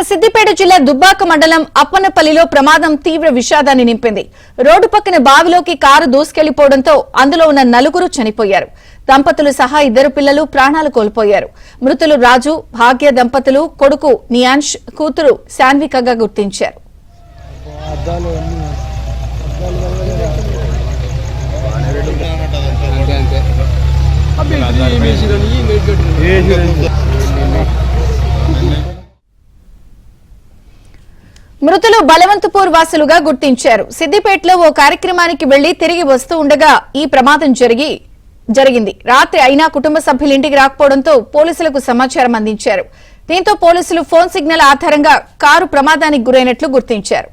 సిద్దిపేట జిల్లా దుబ్బాక మండలం అప్పనపల్లిలో ప్రమాదం తీవ్ర విషాదాన్ని నింపింది. రోడ్డు పక్కన బావిలోకి కారు దూసుకెళ్లిపోవడంతో అందులో ఉన్న నలుగురు చనిపోయారు. దంపతులు సహా 2 పిల్లలు ప్రాణాలు కోల్పోయారు. మృతులు రాజు, భాగ్య దంపతులు కొడుకు నియాన్ష్, కూతురు శాన్వికగా గుర్తించారు. మృతులు బలవంతపూర్ వాసులుగా గుర్తించారు. సిద్దిపేటలో ఓ కార్యక్రమానికి వెళ్లి తిరిగి వస్తూ ఉండగా ఈ ప్రమాదం జరిగింది. రాత్రి అయినా కుటుంబ సభ్యులు ఇంటికి రాకపోవడంతో పోలీసులకు సమాచారం అందించారు. దీంతో పోలీసులు ఫోన్ సిగ్నల్ ఆధారంగా కారు ప్రమాదానికి గురైనట్లు గుర్తించారు.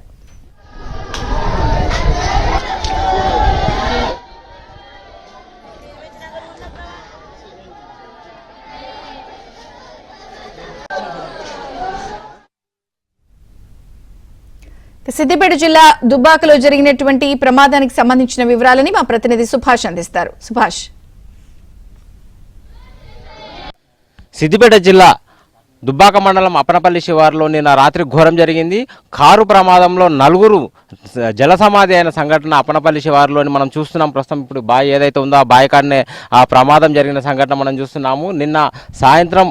సిద్దిపేట జిల్లా దుబ్బాకలో జరిగినటువంటి ప్రమాదానికి సంబంధించిన వివరాలని మా ప్రతినిధి సుభాష్ అందిస్తారు. సుభాష్. సిద్దిపేట జిల్లా దుబ్బాక మండలం అప్పనపల్లి శివారులో నిన్న రాత్రి ఘోరం జరిగింది. కారు ప్రమాదంలో 4 జలసమాధి అయిన సంఘటన అప్పనపల్లి శివారులోని మనం చూస్తున్నాం. ప్రస్తుతం ఇప్పుడు బావి ఏదైతే ఉందో ఆ బావి కాడనే ఆ ప్రమాదం జరిగిన సంఘటన మనం చూస్తున్నాము. నిన్న సాయంత్రం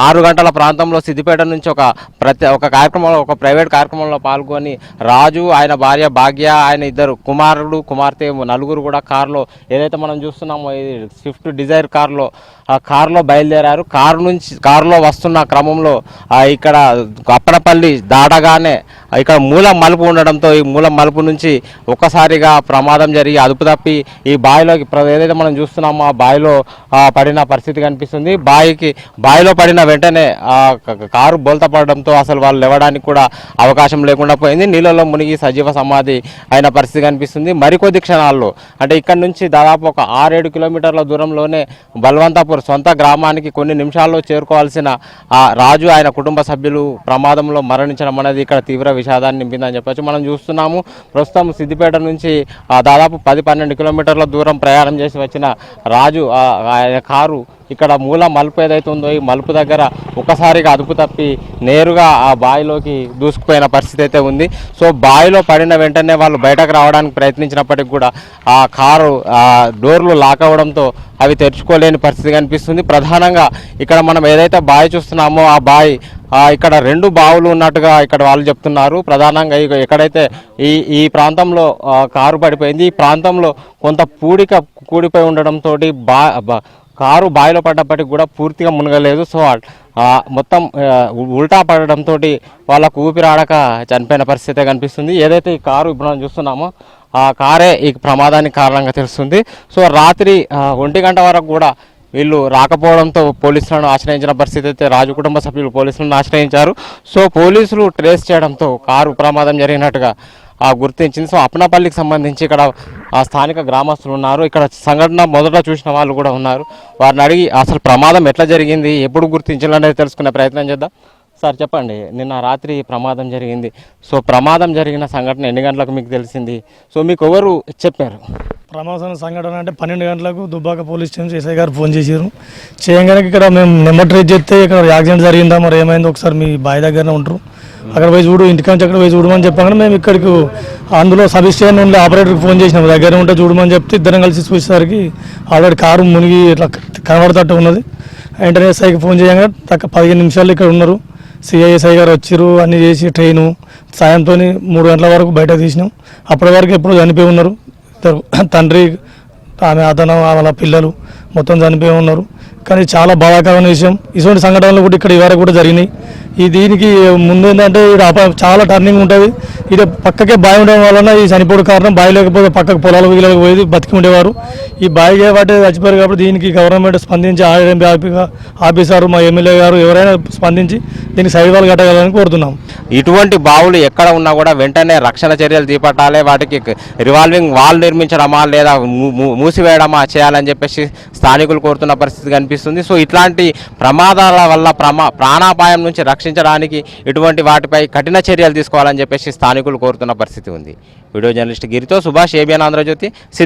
6 గంటల ప్రాంతంలో సిద్దిపేట నుంచి ఒక కార్యక్రమంలో, ఒక ప్రైవేట్ కార్యక్రమంలో పాల్గొని రాజు, ఆయన భార్య భాగ్య, ఆయన 2 కుమారుడు కుమార్తె 4 కూడా కారులో ఏదైతే మనం చూస్తున్నామో ఇది స్విఫ్ట్ డిజైర్ కారులో బయలుదేరారు. కారులో వస్తున్న క్రమంలో ఇక్కడ అప్పనపల్లి దాటగానే ఇక్కడ మూలం మలుపు ఉండడంతో ఈ మూలం మలుపు నుంచి ఒక్కసారిగా ప్రమాదం జరిగి అదుపు తప్పి ఈ బావిలోకి ఏదైతే మనం చూస్తున్నామో ఆ బావిలో పడిన పరిస్థితి కనిపిస్తుంది. బావిలో పడిన వెంటనే కారు బోల్తా పడడంతో అసలు వాళ్ళు లేవడానికి కూడా అవకాశం లేకుండా పోయింది. నీళ్ళలో మునిగి సజీవ సమాధి అయిన పరిస్థితి కనిపిస్తుంది. మరికొద్ది క్షణాల్లో అంటే ఇక్కడ నుంచి దాదాపు ఒక 6-7 కిలోమీటర్ల దూరంలోనే బల్వంతాపూర్ సొంత గ్రామానికి కొన్ని నిమిషాల్లో చేరుకోవాల్సిన రాజు, ఆయన కుటుంబ సభ్యులు ప్రమాదంలో మరణించడం అనేది ఇక్కడ తీవ్ర విషాదాన్ని నింపిందని చెప్పచ్చు. మనం చూస్తున్నాము ప్రస్తుతం సిద్దిపేట నుంచి దాదాపు 10-12 కిలోమీటర్ల దూరం ప్రయాణం చేసి వచ్చిన రాజు కారు ఇక్కడ మూల మలుపు ఏదైతే ఉందో ఈ మలుపు దగ్గర ఒక్కసారిగా అదుపు తప్పి నేరుగా ఆ బావిలోకి దూసుకుపోయిన పరిస్థితి అయితే ఉంది. సో బావిలో పడిన వెంటనే వాళ్ళు బయటకు రావడానికి ప్రయత్నించినప్పటికీ కూడా ఆ కారు డోర్లు లాక్ అవ్వడంతో అవి తెరుచుకోలేని పరిస్థితి కనిపిస్తుంది. ప్రధానంగా ఇక్కడ మనం ఏదైతే బావి చూస్తున్నామో ఆ బావి ఇక్కడ 2 బావులు ఉన్నట్టుగా ఇక్కడ వాళ్ళు చెప్తున్నారు. ప్రధానంగా ఎక్కడైతే ఈ ప్రాంతంలో కారు పడిపోయింది, ఈ ప్రాంతంలో కొంత కూడిపోయి ఉండడంతో కారు బావిలో పడ్డప్పటికి కూడా పూర్తిగా మునగలేదు. సో మొత్తం ఉల్టా పడడంతో వాళ్ళకు ఊపిరాడక చనిపోయిన పరిస్థితి కనిపిస్తుంది. ఏదైతే ఈ కారు ఇప్పుడు మనం చూస్తున్నామో ఆ కారే ఈ ప్రమాదానికి కారణంగా తెలుస్తుంది. సో రాత్రి 1 గంట వరకు కూడా వీళ్ళు రాకపోవడంతో పోలీసులను ఆశ్రయించిన పరిస్థితి అయితే రాజు కుటుంబ సభ్యులు పోలీసులను ఆశ్రయించారు. సో పోలీసులు ట్రేస్ చేయడంతో కారు ప్రమాదం జరిగినట్టుగా గుర్తించింది. సో అప్పనపల్లికి సంబంధించి ఇక్కడ స్థానిక గ్రామస్తులు ఉన్నారు. ఇక్కడ సంఘటన మొదట చూసిన వాళ్ళు కూడా ఉన్నారు. వారిని అడిగి అసలు ప్రమాదం ఎట్లా జరిగింది, ఎప్పుడు గుర్తించాలనేది తెలుసుకునే ప్రయత్నం చేద్దాం. సార్ చెప్పండి, నిన్న రాత్రి ప్రమాదం జరిగింది. సో ప్రమాదం జరిగిన సంఘటన ఎన్ని గంటలకు మీకు తెలిసింది? సో మీకు ఎవరు చెప్పారు? ప్రమాదం సంఘటన అంటే 12 గంటలకు దుబ్బాక పోలీస్ స్టేషన్ ఎస్ఐ గారు ఫోన్ చేశారు. చేయగానే ఇక్కడ మేము నెంబర్ ట్రేస్ చేస్తే ఇక్కడ యాక్సిడెంట్ జరిగిందా, మరి ఏమైంది ఒకసారి మీ బావి దగ్గరనే ఉంటారు, అక్కడ పోయి చూడు, ఇంటికాంచి అక్కడ పోయి చూడమని చెప్పగానే మేము ఇక్కడికి అందులో సబ్ స్టేషన్ నుండి ఆపరేటర్కి ఫోన్ చేసినాము. దగ్గర ఉంటే చూడమని చెప్తే 2 కలిసి చూసేసరికి ఆల్రెడీ కారు మునిగి ఇట్లా కనబడతట్టు ఉన్నది. వెంటనే ఎస్ఐకి ఫోన్ చేయగా 15 నిమిషాలు ఇక్కడ ఉన్నారు. సిఐఎస్ఐ గారు వచ్చారు, అన్నీ చేసి ట్రైను సాయంతో 3 గంటల వరకు బయట తీసినాం. అప్పటి వరకు ఎప్పుడు చనిపోయి ఉన్నారు. తండ్రి, ఆమె అతను, వాళ్ళ పిల్లలు మొత్తం చనిపోయి ఉన్నారు. కానీ చాలా బాధాకరమైన విషయం. ఇటువంటి సంఘటనలు కూడా ఇక్కడ ఇవరకు కూడా జరిగినాయి. దీనికి ముందు ఏంటంటే ఇక్కడ చాలా టర్నింగ్ ఉంటుంది. ఇది పక్కకే బావి ఉండడం వలన ఈ చనిపోవడం కారణం. బావి లేకపోతే పక్కకు పొలాలు వీళ్ళకి పోయి బతికి ఉండేవారు. ఈ బావి కాబట్టి చచ్చిపోయారు కాబట్టి దీనికి గవర్నమెంట్ స్పందించి ఆర్ఎంపీ ఆఫీసర్, మా ఎమ్మెల్యే గారు ఎవరైనా స్పందించి దీనికి సైడ్ వాళ్ళు కట్టగలని కోరుతున్నాం. ఇటువంటి బావులు ఎక్కడ ఉన్నా కూడా వెంటనే రక్షణ చర్యలు చేపట్టాలి. వాటికి రివాల్వింగ్ వాల్ నిర్మించడమా లేదా మూసివేయడమా చేయాలని చెప్పేసి స్థానికులు కోరుతున్న పరిస్థితి కనిపిస్తుంది. సో ఇట్లాంటి ప్రమాదాల వల్ల ప్రాణాపాయం నుంచి రక్షించడానికి ఇటువంటి వాటిపై కఠిన చర్యలు తీసుకోవాలని చెప్పేసి స్థానికులు కోరుతున్న పరిస్థితి ఉంది. వీడియో జర్నలిస్ట్ గిరితో సుభాష్, ఏబిఎన్ ఆంధ్రజ్యోతి, సిద్దిపేట.